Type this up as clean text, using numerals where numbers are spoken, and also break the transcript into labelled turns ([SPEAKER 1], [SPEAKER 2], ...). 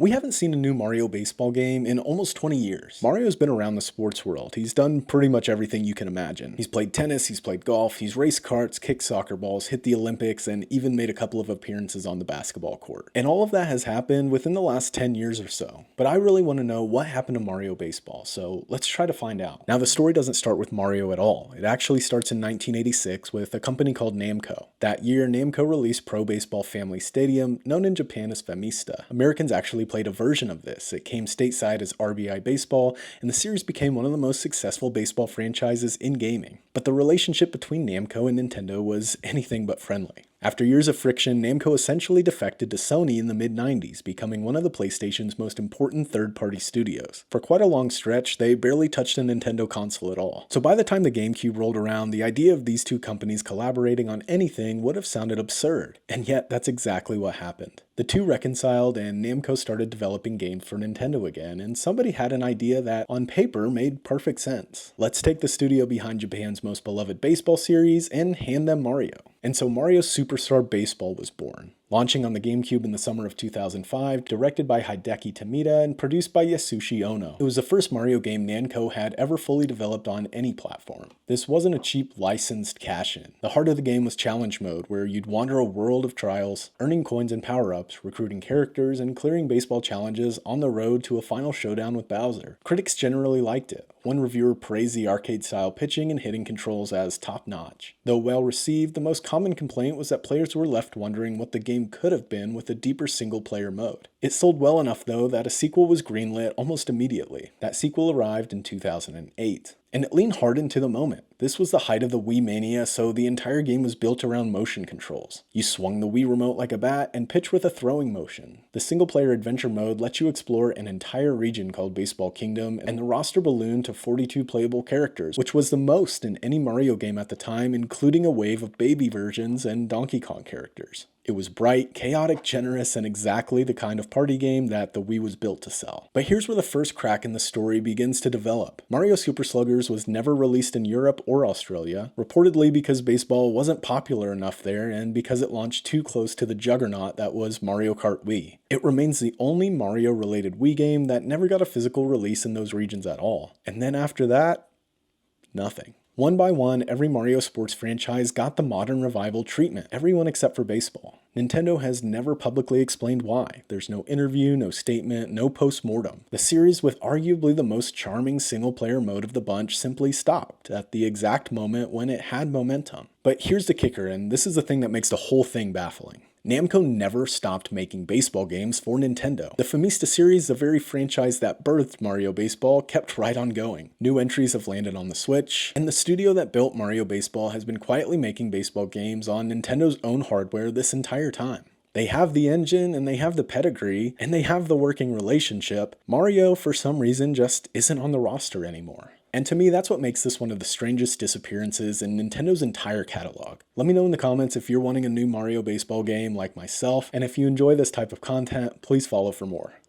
[SPEAKER 1] We haven't seen a new Mario baseball game in almost 20 years. Mario's been around the sports world. He's done pretty much everything you can imagine. He's played tennis, he's played golf, he's raced carts, kicked soccer balls, hit the Olympics, and even made a couple of appearances on the basketball court. And all of that has happened within the last 10 years or so. But I really want to know what happened to Mario baseball, so let's try to find out. Now, the story doesn't start with Mario at all. It actually starts in 1986 with a company called Namco. That year, Namco released Pro Baseball Family Stadium, known in Japan as Famista. Americans actually played a version of this. It came stateside as RBI Baseball, and the series became one of the most successful baseball franchises in gaming. But the relationship between Namco and Nintendo was anything but friendly. After years of friction, Namco essentially defected to Sony in the mid-90s, becoming one of the PlayStation's most important third-party studios. For quite a long stretch, they barely touched a Nintendo console at all. So by the time the GameCube rolled around, the idea of these two companies collaborating on anything would have sounded absurd. And yet, that's exactly what happened. The two reconciled, and Namco started developing games for Nintendo again, and somebody had an idea that, on paper, made perfect sense. Let's take the studio behind Japan's most beloved baseball series and hand them Mario. And so Mario Superstar Baseball was born. Launching on the GameCube in the summer of 2005, directed by Hideki Tomita and produced by Yasushi Ono. It was the first Mario game Namco had ever fully developed on any platform. This wasn't a cheap licensed cash-in. The heart of the game was challenge mode, where you'd wander a world of trials, earning coins and power-ups, recruiting characters, and clearing baseball challenges on the road to a final showdown with Bowser. Critics generally liked it. One reviewer praised the arcade-style pitching and hitting controls as top-notch. Though well received, the most common complaint was that players were left wondering what the game could have been with a deeper single-player mode. It sold well enough, though, that a sequel was greenlit almost immediately. That sequel arrived in 2008. And it leaned hard into the moment. This was the height of the Wii mania, so the entire game was built around motion controls. You swung the Wii remote like a bat and pitched with a throwing motion. The single-player adventure mode lets you explore an entire region called Baseball Kingdom, and the roster ballooned to 42 playable characters, which was the most in any Mario game at the time, including a wave of baby versions and Donkey Kong characters. It was bright, chaotic, generous, and exactly the kind of party game that the Wii was built to sell. But here's where the first crack in the story begins to develop. Mario Super Sluggers was never released in Europe or Australia, reportedly because baseball wasn't popular enough there and because it launched too close to the juggernaut that was Mario Kart Wii. It remains the only Mario-related Wii game that never got a physical release in those regions at all. And then after that, nothing. One by one, every Mario sports franchise got the modern revival treatment, everyone except for baseball. Nintendo has never publicly explained why. There's no interview, no statement, no post-mortem. The series with arguably the most charming single-player mode of the bunch simply stopped at the exact moment when it had momentum. But here's the kicker, and this is the thing that makes the whole thing baffling. Namco never stopped making baseball games for Nintendo. The Famista series, the very franchise that birthed Mario Baseball, kept right on going. New entries have landed on the Switch, and the studio that built Mario Baseball has been quietly making baseball games on Nintendo's own hardware this entire time. They have the engine, and they have the pedigree, and they have the working relationship. Mario, for some reason, just isn't on the roster anymore. And to me, that's what makes this one of the strangest disappearances in Nintendo's entire catalog. Let me know in the comments if you're wanting a new Mario baseball game like myself, and if you enjoy this type of content, please follow for more.